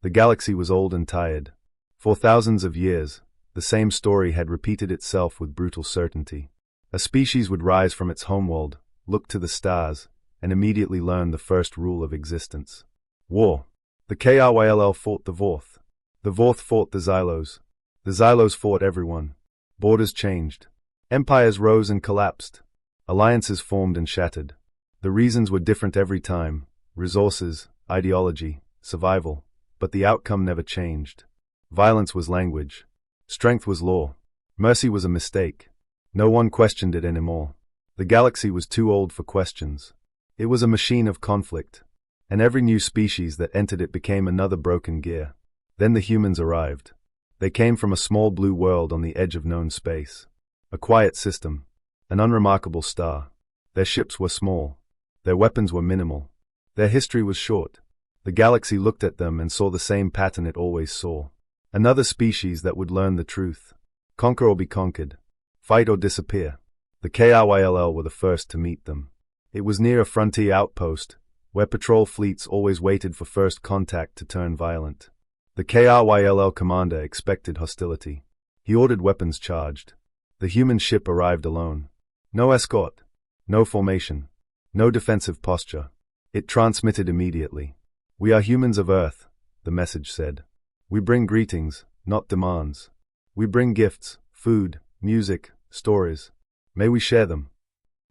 The galaxy was old and tired. For thousands of years, the same story had repeated itself with brutal certainty. A species would rise from its homeworld, look to the stars, and immediately learn the first rule of existence. War. The Kryll fought the Vorth. The Vorth fought the Xylos. The Xylos fought everyone. Borders changed. Empires rose and collapsed. Alliances formed and shattered. The reasons were different every time: resources, ideology, survival. But the outcome never changed. Violence was language. Strength was law. Mercy was a mistake. No one questioned it anymore. The galaxy was too old for questions. It was a machine of conflict. And every new species that entered it became another broken gear. Then the humans arrived. They came from a small blue world on the edge of known space. A quiet system. An unremarkable star. Their ships were small. Their weapons were minimal. Their history was short. The galaxy looked at them and saw the same pattern it always saw. Another species that would learn the truth. Conquer or be conquered. Fight or disappear. The Kryll were the first to meet them. It was near a frontier outpost, where patrol fleets always waited for first contact to turn violent. The Kryll commander expected hostility. He ordered weapons charged. The human ship arrived alone. No escort. No formation. No defensive posture. It transmitted immediately. "We are humans of Earth," the message said. "We bring greetings, not demands. We bring gifts, food, music, stories. May we share them?"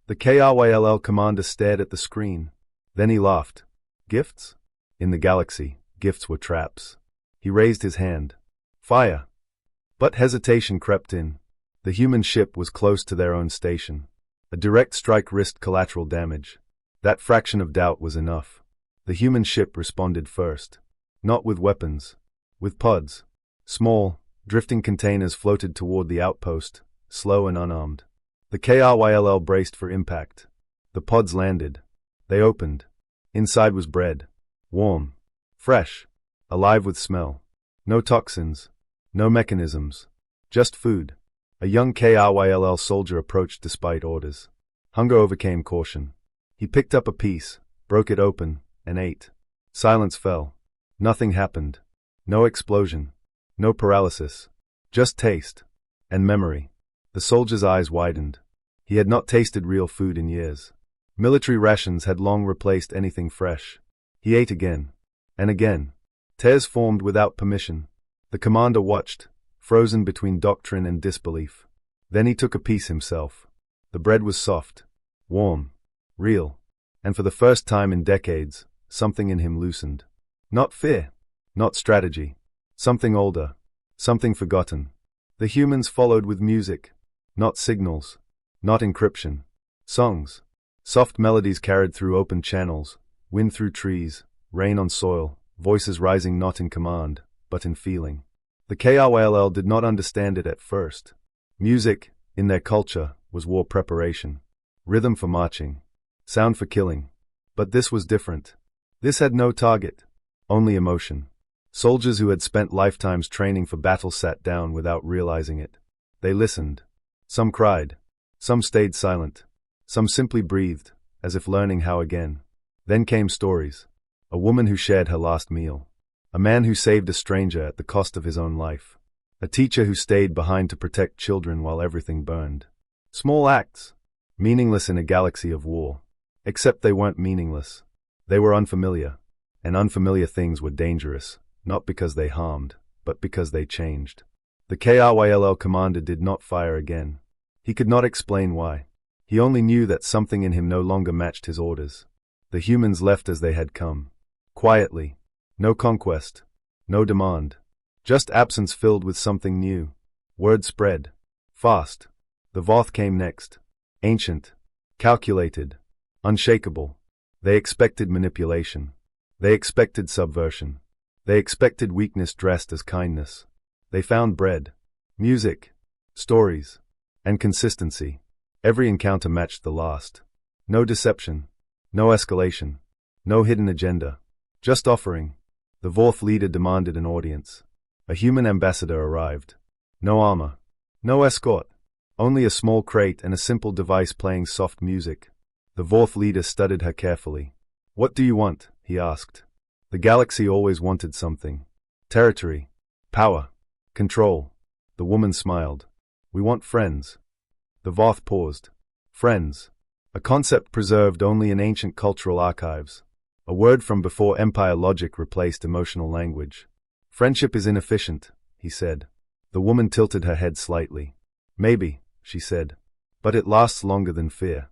The Kryll commander stared at the screen. Then he laughed. Gifts? In the galaxy, gifts were traps. He raised his hand. Fire! But hesitation crept in. The human ship was close to their own station. A direct strike risked collateral damage. That fraction of doubt was enough. The human ship responded first. Not with weapons. With pods. Small, drifting containers floated toward the outpost, slow and unarmed. The Kryll braced for impact. The pods landed. They opened. Inside was bread. Warm. Fresh. Alive with smell. No toxins. No mechanisms. Just food. A young Kryll soldier approached despite orders. Hunger overcame caution. He picked up a piece, broke it open, and ate. Silence fell. Nothing happened. No explosion. No paralysis. Just taste. And memory. The soldier's eyes widened. He had not tasted real food in years. Military rations had long replaced anything fresh. He ate again. And again. Tears formed without permission. The commander watched, frozen between doctrine and disbelief. Then he took a piece himself. The bread was soft. Warm. Real. And for the first time in decades, something in him loosened. Not fear. Not strategy. Something older. Something forgotten. The humans followed with music. Not signals. Not encryption. Songs. Soft melodies carried through open channels, wind through trees, rain on soil, voices rising not in command, but in feeling. The Kryll did not understand it at first. Music, in their culture, was war preparation. Rhythm for marching. Sound for killing. But this was different. This had no target. Only emotion. Soldiers who had spent lifetimes training for battle sat down without realizing it. They listened. Some cried. Some stayed silent. Some simply breathed, as if learning how again. Then came stories. A woman who shared her last meal. A man who saved a stranger at the cost of his own life. A teacher who stayed behind to protect children while everything burned. Small acts. Meaningless in a galaxy of war. Except they weren't meaningless. They were unfamiliar. And unfamiliar things were dangerous, not because they harmed, but because they changed. The Kryll commander did not fire again. He could not explain why. He only knew that something in him no longer matched his orders. The humans left as they had come. Quietly. No conquest. No demand. Just absence filled with something new. Word spread. Fast. The Voth came next. Ancient. Calculated. Unshakable. They expected manipulation. They expected subversion. They expected weakness dressed as kindness. They found bread. Music. Stories. And consistency. Every encounter matched the last. No deception. No escalation. No hidden agenda. Just offering. The Vorth leader demanded an audience. A human ambassador arrived. No armor. No escort. Only a small crate and a simple device playing soft music. The Vorth leader studied her carefully. "What do you want?" he asked. The galaxy always wanted something. Territory. Power. Control. The woman smiled. We want friends. The Voth paused. Friends. A concept preserved only in ancient cultural archives. A word from before empire logic replaced emotional language. Friendship is inefficient, he said. The woman tilted her head slightly. Maybe, she said. But it lasts longer than fear.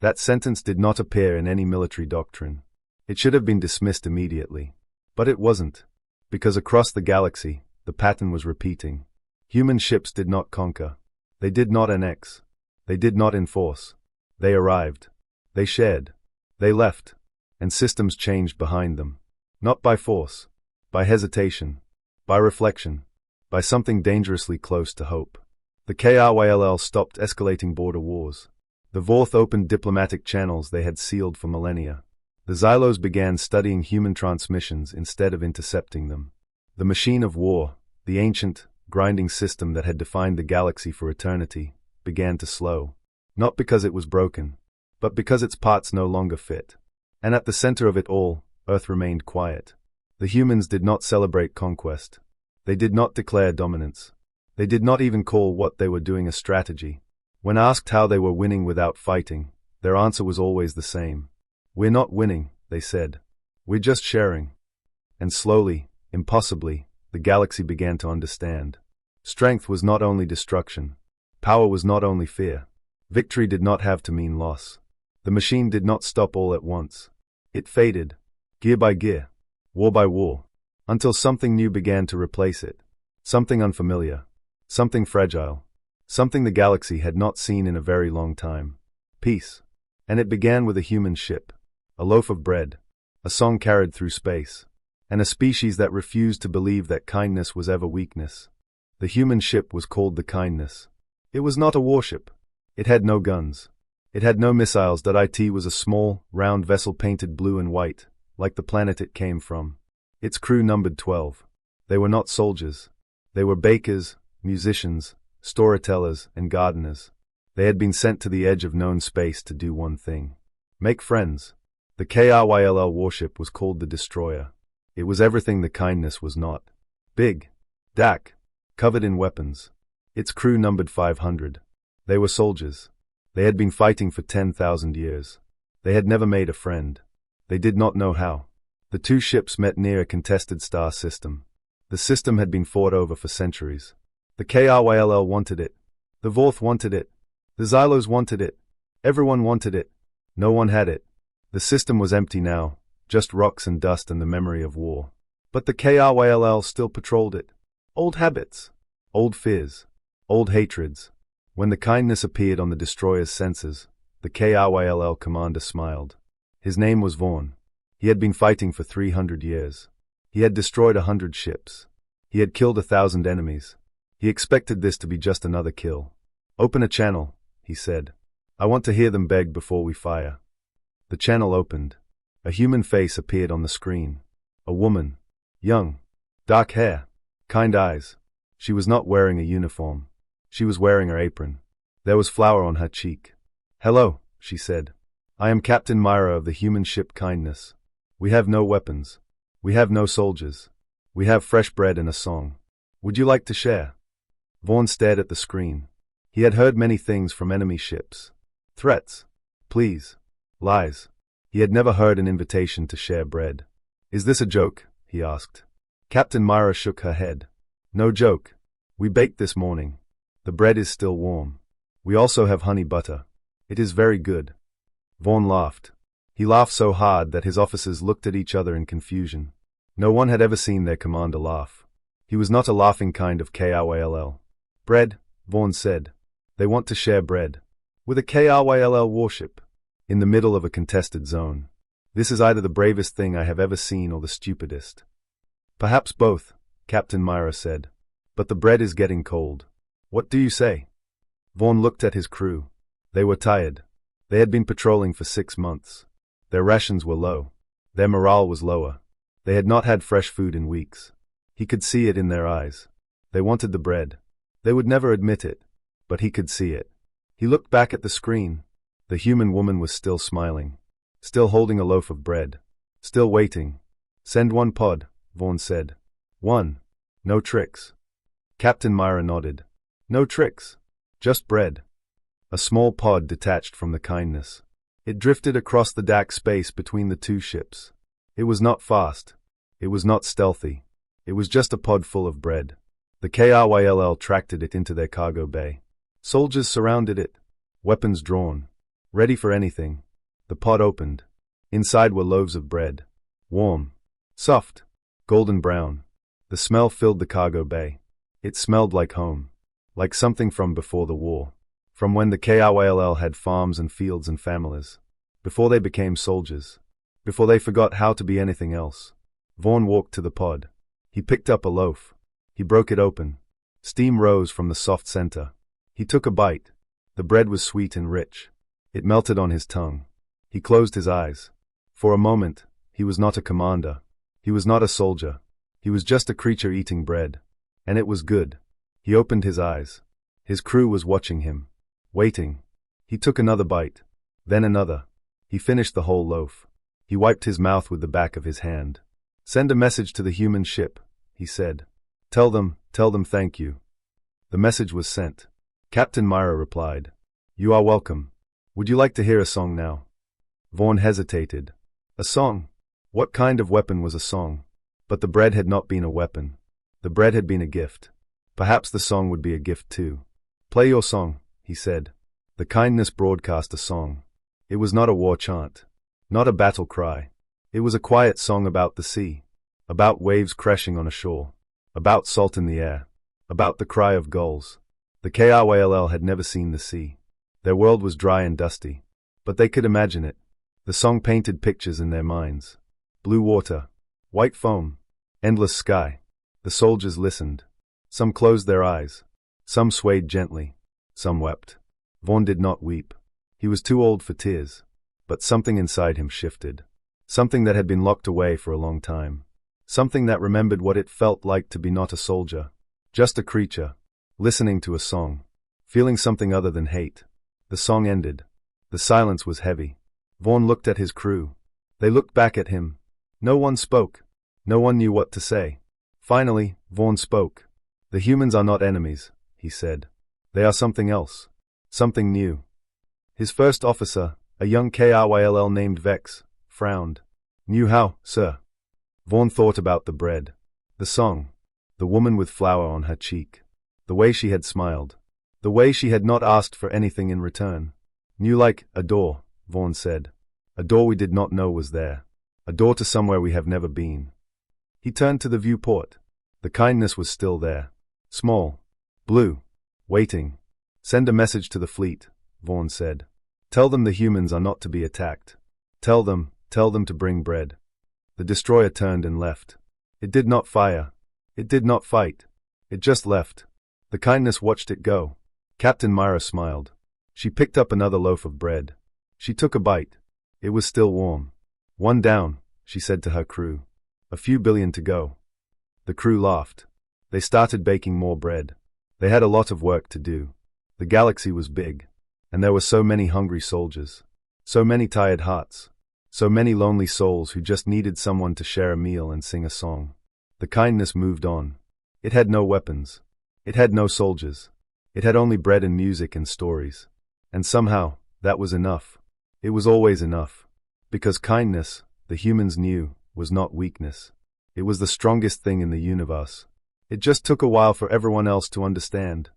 That sentence did not appear in any military doctrine. It should have been dismissed immediately. But it wasn't. Because across the galaxy, the pattern was repeating. Human ships did not conquer. They did not annex. They did not enforce. They arrived. They shared. They left. And systems changed behind them. Not by force. By hesitation. By reflection. By something dangerously close to hope. The KRYLL stopped escalating border wars. The Voth opened diplomatic channels they had sealed for millennia. The Xylos began studying human transmissions instead of intercepting them. The machine of war, the ancient, grinding system that had defined the galaxy for eternity, began to slow. Not because it was broken, but because its parts no longer fit. And at the center of it all, Earth remained quiet. The humans did not celebrate conquest. They did not declare dominance. They did not even call what they were doing a strategy. When asked how they were winning without fighting, their answer was always the same. We're not winning, they said. We're just sharing. And slowly, impossibly, the galaxy began to understand. Strength was not only destruction. Power was not only fear. Victory did not have to mean loss. The machine did not stop all at once. It faded, gear by gear, war by war, until something new began to replace it. Something unfamiliar. Something fragile. Something the galaxy had not seen in a very long time. Peace. And it began with a human ship. A loaf of bread. A song carried through space. And a species that refused to believe that kindness was ever weakness. The human ship was called the Kindness. It was not a warship. It had no guns. It had no missiles. It was a small, round vessel painted blue and white, like the planet it came from. Its crew numbered 12. They were not soldiers. They were bakers, musicians, storytellers, and gardeners. They had been sent to the edge of known space to do one thing. Make friends. The KRYLL warship was called the Destroyer. It was everything the Kindness was not. Big. Dark. Covered in weapons. Its crew numbered 500. They were soldiers. They had been fighting for 10,000 years. They had never made a friend. They did not know how. The two ships met near a contested star system. The system had been fought over for centuries. The KRYLL wanted it. The Voth wanted it. The Xylos wanted it. Everyone wanted it. No one had it. The system was empty now, just rocks and dust and the memory of war. But the KRYLL still patrolled it. Old habits. Old fears. Old hatreds. When the Kindness appeared on the destroyer's sensors, the KRYLL commander smiled. His name was Vaughn. He had been fighting for 300 years. He had destroyed 100 ships. He had killed 1,000 enemies. He expected this to be just another kill. Open a channel, he said. I want to hear them beg before we fire. The channel opened. A human face appeared on the screen. A woman. Young. Dark hair. Kind eyes. She was not wearing a uniform. She was wearing her apron. There was flour on her cheek. Hello, she said. I am Captain Myra of the human ship Kindness. We have no weapons. We have no soldiers. We have fresh bread and a song. Would you like to share? Vaughn stared at the screen. He had heard many things from enemy ships. Threats. Pleas. Lies. He had never heard an invitation to share bread. Is this a joke? He asked. Captain Myra shook her head. No joke. We baked this morning. The bread is still warm. We also have honey butter. It is very good. Vaughn laughed. He laughed so hard that his officers looked at each other in confusion. No one had ever seen their commander laugh. He was not a laughing kind of KRYLL. Bread, Vaughn said. They want to share bread. With a KRYLL warship. In the middle of a contested zone. This is either the bravest thing I have ever seen or the stupidest. Perhaps both, Captain Myra said. But the bread is getting cold. What do you say? Vaughn looked at his crew. They were tired. They had been patrolling for 6 months. Their rations were low. Their morale was lower. They had not had fresh food in weeks. He could see it in their eyes. They wanted the bread. They would never admit it, but he could see it. He looked back at the screen. The human woman was still smiling. Still holding a loaf of bread. Still waiting. Send one pod, Vaughn said. 1. No tricks. Captain Myra nodded. No tricks. Just bread. A small pod detached from the Kindness. It drifted across the dark space between the two ships. It was not fast. It was not stealthy. It was just a pod full of bread. The KRYLL tracked it into their cargo bay. Soldiers surrounded it, weapons drawn, ready for anything. The pod opened. Inside were loaves of bread. Warm, soft, golden brown. The smell filled the cargo bay. It smelled like home, like something from before the war, from when the KRYLL had farms and fields and families, before they became soldiers, before they forgot how to be anything else. Vaughn walked to the pod. He picked up a loaf. He broke it open. Steam rose from the soft center. He took a bite. The bread was sweet and rich. It melted on his tongue. He closed his eyes. For a moment, he was not a commander. He was not a soldier. He was just a creature eating bread. And it was good. He opened his eyes. His crew was watching him, waiting. He took another bite, then another. He finished the whole loaf. He wiped his mouth with the back of his hand. Send a message to the human ship, he said. Tell them thank you. The message was sent. Captain Myra replied. You are welcome. Would you like to hear a song now? Vaughn hesitated. A song? What kind of weapon was a song? But the bread had not been a weapon. The bread had been a gift. Perhaps the song would be a gift too. Play your song, he said. The Kindness broadcast a song. It was not a war chant, not a battle cry. It was a quiet song about the sea, about waves crashing on a shore, about salt in the air, about the cry of gulls. The KRYLL had never seen the sea. Their world was dry and dusty, but they could imagine it. The song painted pictures in their minds. Blue water, white foam, endless sky. The soldiers listened. Some closed their eyes. Some swayed gently. Some wept. Vaughn did not weep. He was too old for tears. But something inside him shifted. Something that had been locked away for a long time. Something that remembered what it felt like to be not a soldier, just a creature, listening to a song, feeling something other than hate. The song ended. The silence was heavy. Vaughn looked at his crew. They looked back at him. No one spoke. No one knew what to say. Finally, Vaughn spoke. The humans are not enemies, he said. They are something else. Something new. His first officer, a young KRYLL named Vex, frowned. Knew how, sir? Vaughn thought about the bread, the song, the woman with flour on her cheek, the way she had smiled, the way she had not asked for anything in return. Knew like a door, Vaughn said. A door we did not know was there. A door to somewhere we have never been. He turned to the viewport. The Kindness was still there. Small. Blue. Waiting. Send a message to the fleet, Vaughn said. Tell them the humans are not to be attacked. Tell them to bring bread. The destroyer turned and left. It did not fire. It did not fight. It just left. The Kindness watched it go. Captain Myra smiled. She picked up another loaf of bread. She took a bite. It was still warm. One down, she said to her crew. A few billion to go. The crew laughed. They started baking more bread. They had a lot of work to do. The galaxy was big, and there were so many hungry soldiers, so many tired hearts, so many lonely souls who just needed someone to share a meal and sing a song. The Kindness moved on. It had no weapons. It had no soldiers. It had only bread and music and stories. And somehow, that was enough. It was always enough. Because kindness, the humans knew, was not weakness. It was the strongest thing in the universe. It just took a while for everyone else to understand.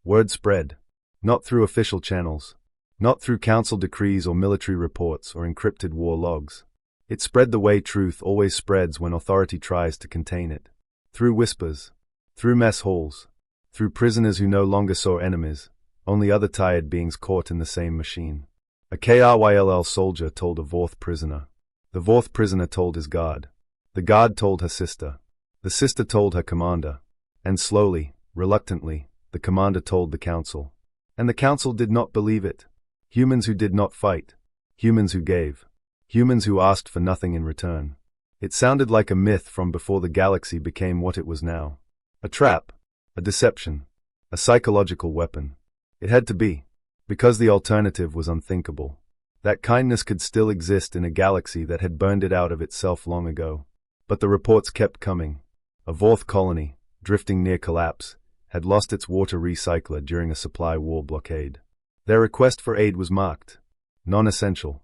Word spread. Not through official channels. Not through council decrees or military reports or encrypted war logs. It spread the way truth always spreads when authority tries to contain it. Through whispers. Through mess halls. Through prisoners who no longer saw enemies, only other tired beings caught in the same machine. A KRYLL soldier told a Vorth prisoner. The Vorth prisoner told his guard. The guard told her sister. The sister told her commander. And slowly, reluctantly, the commander told the council. And the council did not believe it. Humans who did not fight. Humans who gave. Humans who asked for nothing in return. It sounded like a myth from before the galaxy became what it was now. A trap. A deception. A psychological weapon. It had to be. Because the alternative was unthinkable. That kindness could still exist in a galaxy that had burned it out of itself long ago. But the reports kept coming. A fourth colony, drifting near collapse, had lost its water recycler during a supply wall blockade. Their request for aid was marked non-essential.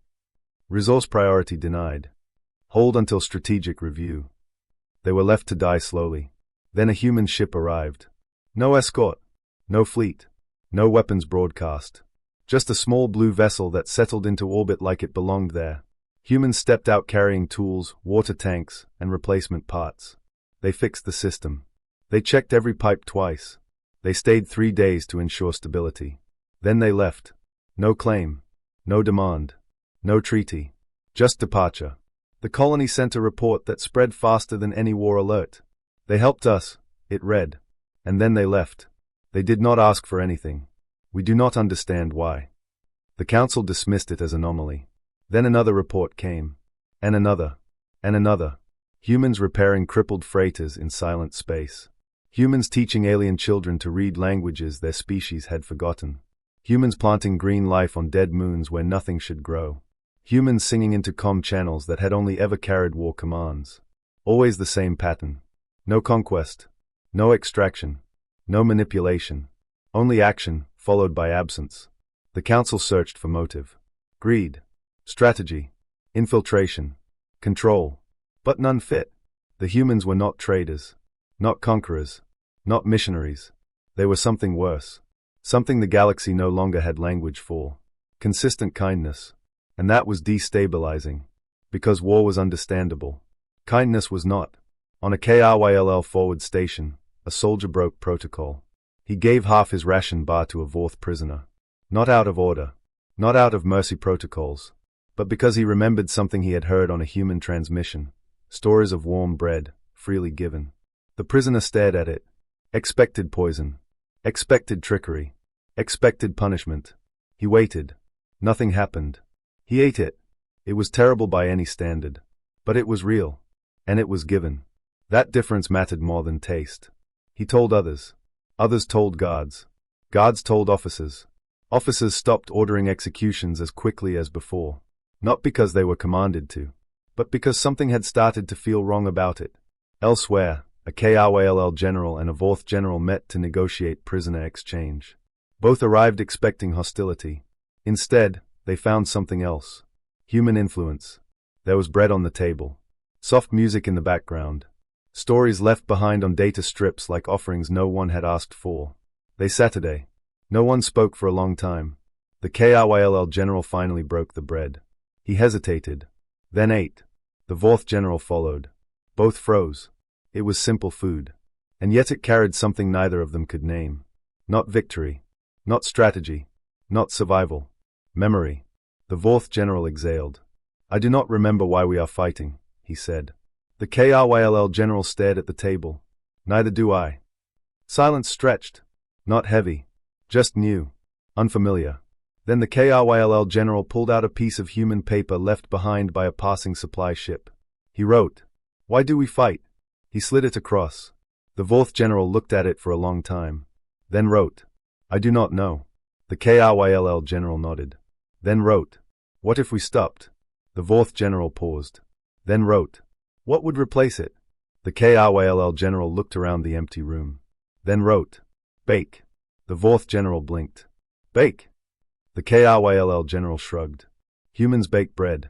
Resource priority denied. Hold until strategic review. They were left to die slowly. Then a human ship arrived. No escort, no fleet, no weapons broadcast. Just a small blue vessel that settled into orbit like it belonged there. Humans stepped out carrying tools, water tanks, and replacement parts. They fixed the system. They checked every pipe twice. They stayed 3 days to ensure stability. Then they left. No claim, no demand, no treaty, just departure. The colony sent a report that spread faster than any war alert. They helped us, it read. And then they left. They did not ask for anything. We do not understand why. The council dismissed it as anomaly. Then another report came. And another. And another. Humans repairing crippled freighters in silent space. Humans teaching alien children to read languages their species had forgotten. Humans planting green life on dead moons where nothing should grow. Humans singing into comm channels that had only ever carried war commands. Always the same pattern. No conquest. No extraction. No manipulation. Only action, followed by absence. The council searched for motive. Greed. Strategy. Infiltration. Control. But none fit. The humans were not traders. Not conquerors. Not missionaries. They were something worse. Something the galaxy no longer had language for. Consistent kindness. And that was destabilizing. Because war was understandable. Kindness was not. On a KRYLL forward station, a soldier broke protocol. He gave half his ration bar to a fourth prisoner. Not out of order. Not out of mercy protocols. But because he remembered something he had heard on a human transmission. Stories of warm bread, freely given. The prisoner stared at it. Expected poison. Expected trickery. Expected punishment. He waited. Nothing happened. He ate it. It was terrible by any standard. But it was real. And it was given. That difference mattered more than taste. He told others. Others told guards. Guards told officers. Officers stopped ordering executions as quickly as before. Not because they were commanded to, but because something had started to feel wrong about it. Elsewhere, a KRYLL general and a fourth general met to negotiate prisoner exchange. Both arrived expecting hostility. Instead, they found something else. Human influence. There was bread on the table. Soft music in the background. Stories left behind on data strips like offerings no one had asked for. Saturday. No one spoke for a long time. The KRYLL general finally broke the bread. He hesitated. Then ate. The fourth general followed. Both froze. It was simple food. And yet it carried something neither of them could name. Not victory. Not strategy. Not survival. Memory. The fourth general exhaled. I do not remember why we are fighting, he said. The KRYLL general stared at the table. Neither do I. Silence stretched. Not heavy. Just new. Unfamiliar. Then the KRYLL general pulled out a piece of human paper left behind by a passing supply ship. He wrote, "Why do we fight?" He slid it across. The fourth general looked at it for a long time. Then wrote, "I do not know." The KRYLL general nodded. Then wrote, "What if we stopped?" The fourth general paused. Then wrote, "What would replace it?" The KRYLL general looked around the empty room. Then wrote, "Bake." The fourth general blinked. "Bake?" The KRYLL general shrugged. "Humans bake bread."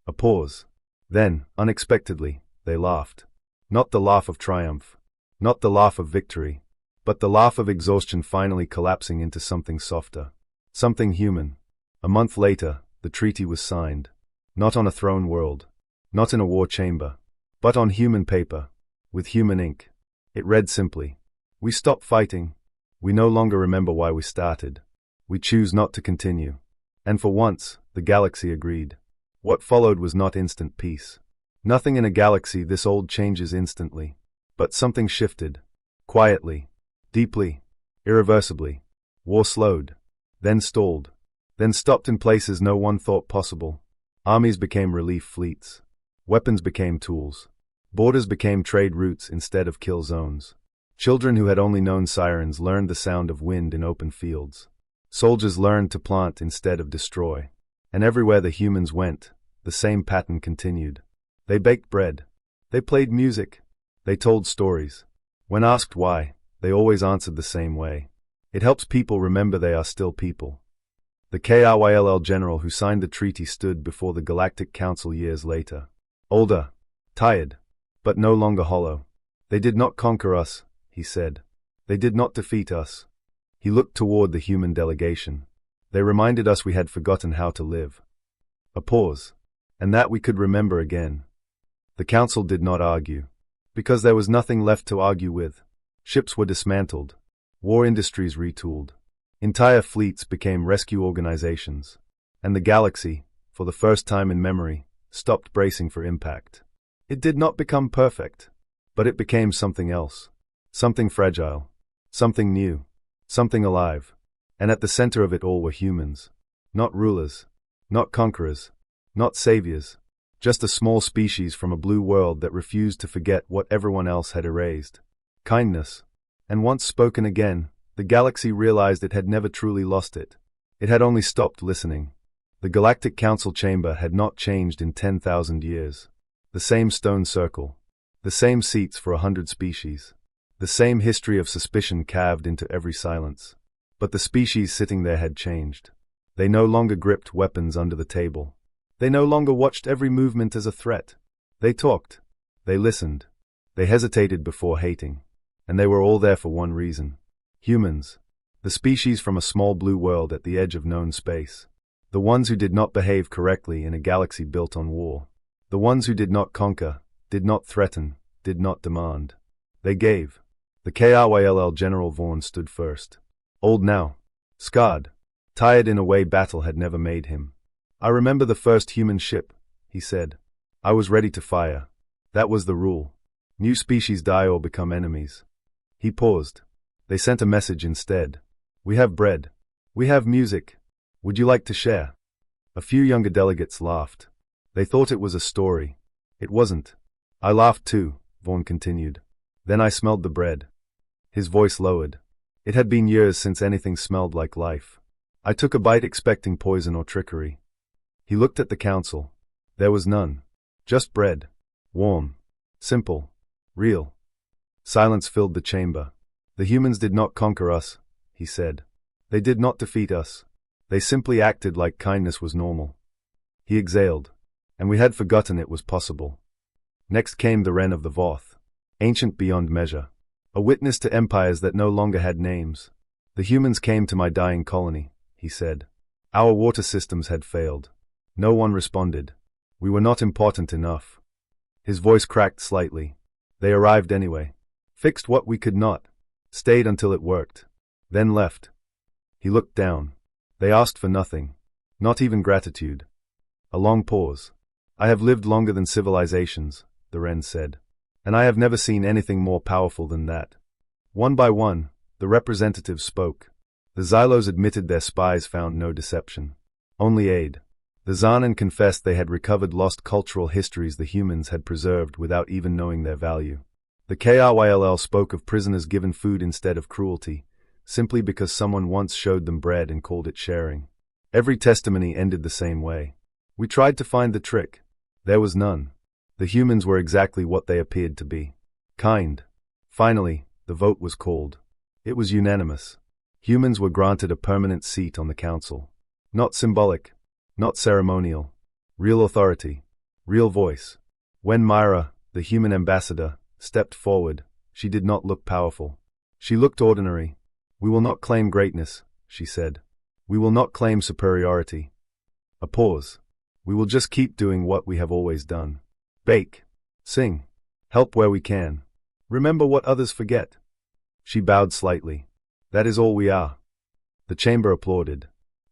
A pause. Then, unexpectedly, they laughed. Not the laugh of triumph. Not the laugh of victory. But the laugh of exhaustion finally collapsing into something softer. Something human. A month later, the treaty was signed. Not on a throne world. Not in a war chamber. But on human paper. With human ink. It read simply. We stop fighting. We no longer remember why we started. We choose not to continue. And for once, the galaxy agreed. What followed was not instant peace. Nothing in a galaxy this old changes instantly. But something shifted. Quietly. Deeply. Irreversibly. War slowed. Then stalled. Then stopped in places no one thought possible. Armies became relief fleets. Weapons became tools. Borders became trade routes instead of kill zones. Children who had only known sirens learned the sound of wind in open fields. Soldiers learned to plant instead of destroy. And everywhere the humans went, the same pattern continued. They baked bread. They played music. They told stories. When asked why, they always answered the same way. It helps people remember they are still people. The KRYLL general who signed the treaty stood before the Galactic Council years later. Older, tired, but no longer hollow. They did not conquer us, he said. They did not defeat us. He looked toward the human delegation. They reminded us we had forgotten how to live. A pause. And that we could remember again. The council did not argue. Because there was nothing left to argue with. Ships were dismantled. War industries retooled. Entire fleets became rescue organizations. And the galaxy, for the first time in memory, stopped bracing for impact. It did not become perfect. But it became something else. Something fragile. Something new. Something alive. And at the center of it all were humans. Not rulers. Not conquerors. Not saviors. Just a small species from a blue world that refused to forget what everyone else had erased. Kindness. And once spoken again, the galaxy realized it had never truly lost it. It had only stopped listening. The Galactic Council chamber had not changed in 10,000 years. The same stone circle. The same seats for 100 species. The same history of suspicion carved into every silence. But the species sitting there had changed. They no longer gripped weapons under the table. They no longer watched every movement as a threat. They talked. They listened. They hesitated before hating. And they were all there for one reason. Humans. The species from a small blue world at the edge of known space. The ones who did not behave correctly in a galaxy built on war. The ones who did not conquer, did not threaten, did not demand. They gave. The KRYLL General Vaughn stood first. Old now. Scarred. Tired in a way battle had never made him. I remember the first human ship, he said. I was ready to fire. That was the rule. New species die or become enemies. He paused. They sent a message instead. We have bread. We have music. Would you like to share? A few younger delegates laughed. They thought it was a story. It wasn't. I laughed too, Vaughn continued. Then I smelled the bread. His voice lowered. It had been years since anything smelled like life. I took a bite expecting poison or trickery. He looked at the council. There was none. Just bread. Warm. Simple. Real. Silence filled the chamber. The humans did not conquer us, he said. They did not defeat us. They simply acted like kindness was normal. He exhaled. And we had forgotten it was possible. Next came the Wren of the Voth. Ancient beyond measure. A witness to empires that no longer had names. The humans came to my dying colony, he said. Our water systems had failed. No one responded. We were not important enough. His voice cracked slightly. They arrived anyway. Fixed what we could not. Stayed until it worked. Then left. He looked down. They asked for nothing. Not even gratitude. A long pause. I have lived longer than civilizations, the Wren said. And I have never seen anything more powerful than that. One by one, the representatives spoke. The Xylos admitted their spies found no deception. Only aid. The Xanan confessed they had recovered lost cultural histories the humans had preserved without even knowing their value. The KRYLL spoke of prisoners given food instead of cruelty, simply because someone once showed them bread and called it sharing. Every testimony ended the same way. We tried to find the trick. There was none. The humans were exactly what they appeared to be. Kind. Finally, the vote was called. It was unanimous. Humans were granted a permanent seat on the council. Not symbolic. Not ceremonial. Real authority. Real voice. When Myra, the human ambassador, stepped forward, she did not look powerful. She looked ordinary. We will not claim greatness, she said. We will not claim superiority. A pause. We will just keep doing what we have always done. Bake. Sing. Help where we can. Remember what others forget. She bowed slightly. That is all we are. The chamber applauded.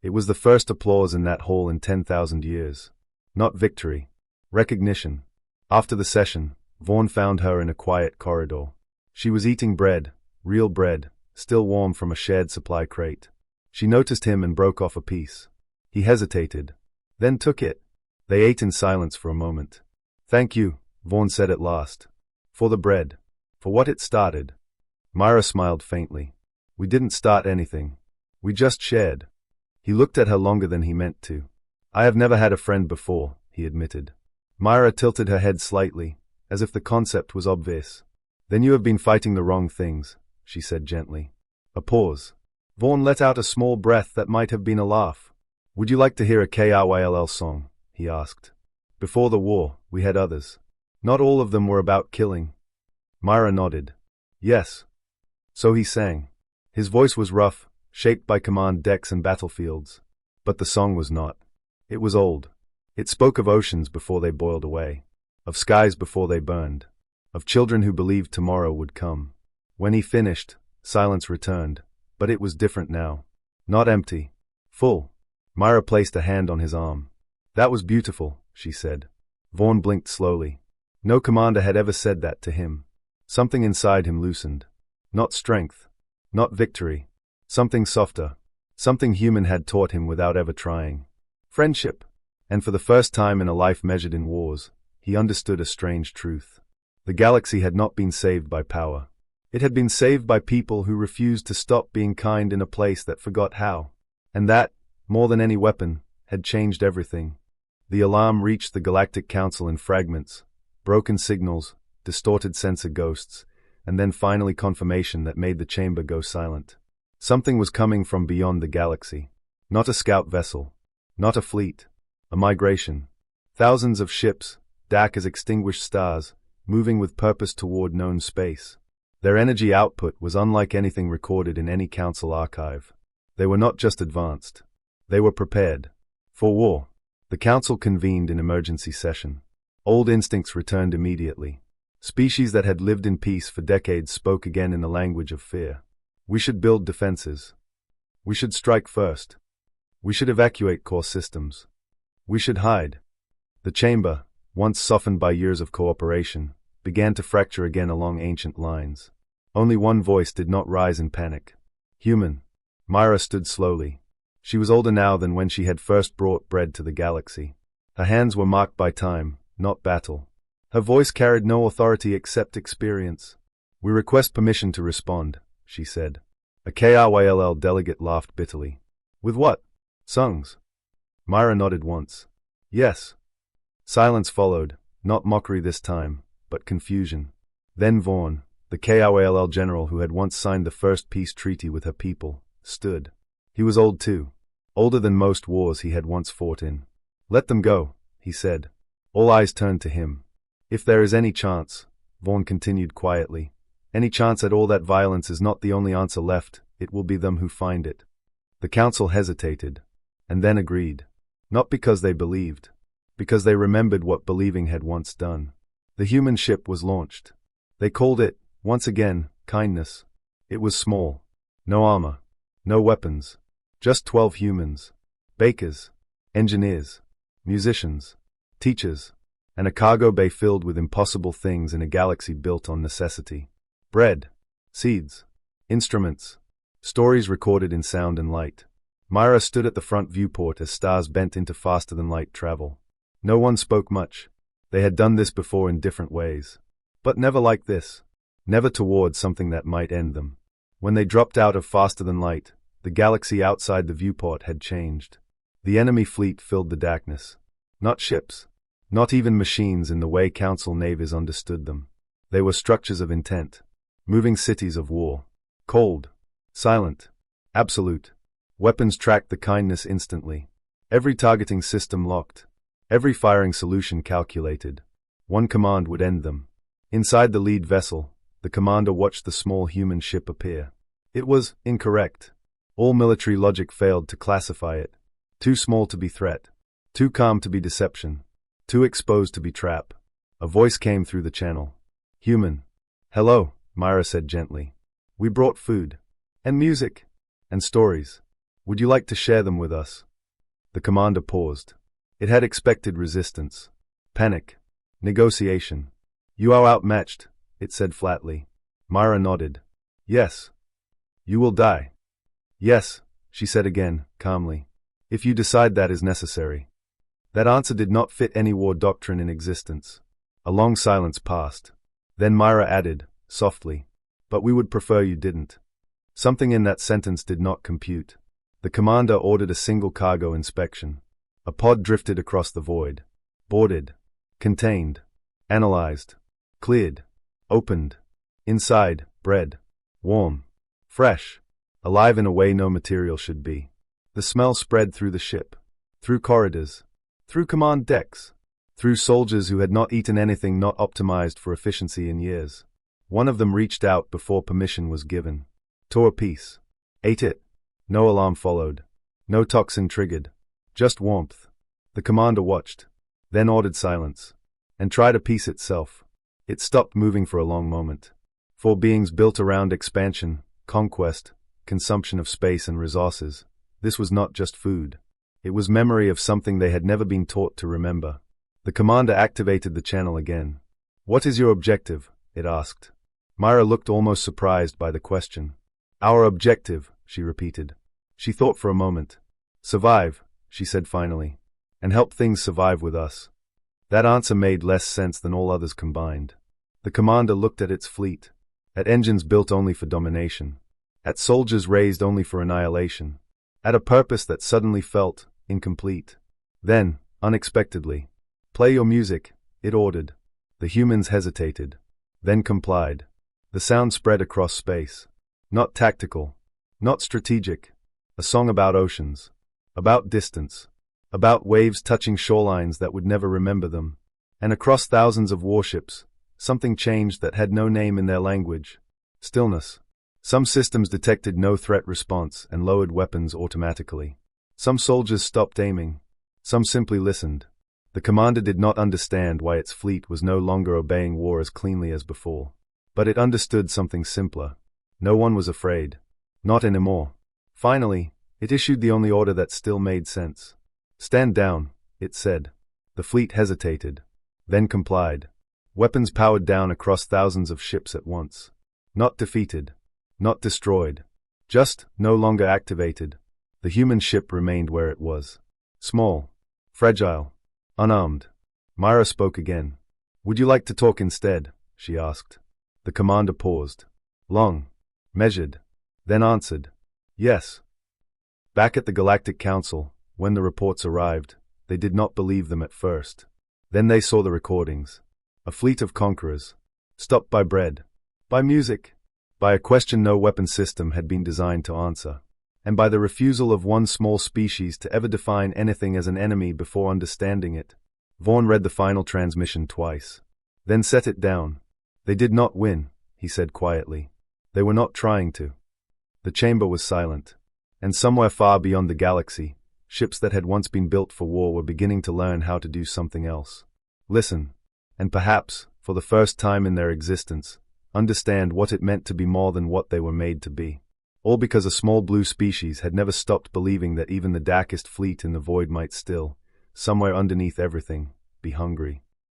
It was the first applause in that hall in 10,000 years. Not victory. Recognition. After the session, Vaughn found her in a quiet corridor. She was eating bread, real bread, still warm from a shared supply crate. She noticed him and broke off a piece. He hesitated, then took it. They ate in silence for a moment. Thank you, Vaughn said at last. For the bread. For what it started. Myra smiled faintly. We didn't start anything. We just shared. He looked at her longer than he meant to. I have never had a friend before, he admitted. Myra tilted her head slightly, as if the concept was obvious. Then you have been fighting the wrong things, she said gently. A pause. Vaughn let out a small breath that might have been a laugh. Would you like to hear a KRYLL song? He asked. Before the war, we had others. Not all of them were about killing. Myra nodded. Yes. So he sang. His voice was rough, shaped by command decks and battlefields. But the song was not. It was old. It spoke of oceans before they boiled away, of skies before they burned, of children who believed tomorrow would come. When he finished, silence returned, but it was different now. Not empty. Full. Myra placed a hand on his arm. That was beautiful, she said. Vaughn blinked slowly. No commander had ever said that to him. Something inside him loosened. Not strength. Not victory. Something softer. Something human had taught him without ever trying. Friendship. And for the first time in a life measured in wars, he understood a strange truth. The galaxy had not been saved by power. It had been saved by people who refused to stop being kind in a place that forgot how. And that, more than any weapon, had changed everything. The alarm reached the Galactic Council in fragments, broken signals, distorted sensor ghosts, and then finally confirmation that made the chamber go silent. Something was coming from beyond the galaxy. Not a scout vessel. Not a fleet. A migration. Thousands of ships, dark as extinguished stars, moving with purpose toward known space. Their energy output was unlike anything recorded in any council archive. They were not just advanced. They were prepared. For war. The council convened in emergency session. Old instincts returned immediately. Species that had lived in peace for decades spoke again in the language of fear. We should build defenses. We should strike first. We should evacuate core systems. We should hide. The chamber, once softened by years of cooperation, began to fracture again along ancient lines. Only one voice did not rise in panic. Human. Myra stood slowly. She was older now than when she had first brought bread to the galaxy. Her hands were marked by time, not battle. Her voice carried no authority except experience. We request permission to respond, she said. A KRYLL delegate laughed bitterly. With what? Songs? Myra nodded once. Yes. Silence followed, not mockery this time, but confusion. Then Vaughn, the KRYLL general who had once signed the first peace treaty with her people, stood. He was old too. Older than most wars he had once fought in. Let them go, he said. All eyes turned to him. If there is any chance, Vaughn continued quietly, any chance at all that violence is not the only answer left, it will be them who find it. The council hesitated, and then agreed. Not because they believed, because they remembered what believing had once done. The human ship was launched. They called it, once again, kindness. It was small. No armor. No weapons. Just 12 humans. Bakers. Engineers. Musicians. Teachers. And a cargo bay filled with impossible things in a galaxy built on necessity. Bread. Seeds. Instruments. Stories recorded in sound and light. Myra stood at the front viewport as stars bent into faster-than-light travel. No one spoke much. They had done this before in different ways. But never like this. Never toward something that might end them. When they dropped out of faster-than-light, the galaxy outside the viewport had changed. The enemy fleet filled the darkness. Not ships. Not even machines in the way council navies understood them. They were structures of intent. Moving cities of war. Cold. Silent. Absolute. Weapons tracked the kindness instantly. Every targeting system locked. Every firing solution calculated. One command would end them. Inside the lead vessel, the commander watched the small human ship appear. It was incorrect. All military logic failed to classify it. Too small to be threat. Too calm to be deception. Too exposed to be trap. A voice came through the channel. Human. Hello, Myra said gently. We brought food. And music. And stories. Would you like to share them with us? The commander paused. It had expected resistance. Panic. Negotiation. You are outmatched, it said flatly. Myra nodded. Yes. You will die. Yes, she said again, calmly. If you decide that is necessary. That answer did not fit any war doctrine in existence. A long silence passed. Then Myra added, softly, but we would prefer you didn't. Something in that sentence did not compute. The commander ordered a single cargo inspection. A pod drifted across the void. Boarded. Contained. Analyzed. Cleared. Opened. Inside, bread. Warm. Fresh. Alive in a way no material should be. The smell spread through the ship. Through corridors. Through command decks. Through soldiers who had not eaten anything not optimized for efficiency in years. One of them reached out before permission was given. Tore a piece. Ate it. No alarm followed. No toxin triggered. Just warmth. The commander watched. Then ordered silence. And tried a piece itself. It stopped moving for a long moment. For beings built around expansion, conquest, consumption of space and resources, this was not just food. It was memory of something they had never been taught to remember. The commander activated the channel again. "What is your objective?" it asked. Myra looked almost surprised by the question. "Our objective," she repeated. She thought for a moment. "Survive," she said finally. "And help things survive with us." That answer made less sense than all others combined. The commander looked at its fleet. At engines built only for domination. At soldiers raised only for annihilation. At a purpose that suddenly felt incomplete. Then, unexpectedly, "Play your music," it ordered. The humans hesitated. Then complied. The sound spread across space. Not tactical. Not strategic. A song about oceans. About distance. About waves touching shorelines that would never remember them. And across thousands of warships, something changed that had no name in their language. Stillness. Some systems detected no threat response and lowered weapons automatically. Some soldiers stopped aiming. Some simply listened. The commander did not understand why its fleet was no longer obeying war as cleanly as before. But it understood something simpler. No one was afraid. Not anymore. Finally, it issued the only order that still made sense. "Stand down," it said. The fleet hesitated. Then complied. Weapons powered down across thousands of ships at once. Not defeated. Not destroyed. Just no longer activated. The human ship remained where it was. Small. Fragile. Unarmed. Myra spoke again. "Would you like to talk instead?" she asked. The commander paused. Long. Measured. Then answered. "Yes." Back at the Galactic Council, when the reports arrived, they did not believe them at first. Then they saw the recordings. A fleet of conquerors. Stopped by bread. By music. By a question no weapon system had been designed to answer. And by the refusal of one small species to ever define anything as an enemy before understanding it. Vaughn read the final transmission twice. Then set it down. "They did not win," he said quietly. "They were not trying to." The chamber was silent. And somewhere far beyond the galaxy, ships that had once been built for war were beginning to learn how to do something else. Listen. And perhaps, for the first time in their existence, understand what it meant to be more than what they were made to be. All because a small blue species had never stopped believing that even the darkest fleet in the void might still, somewhere underneath everything, be hungry.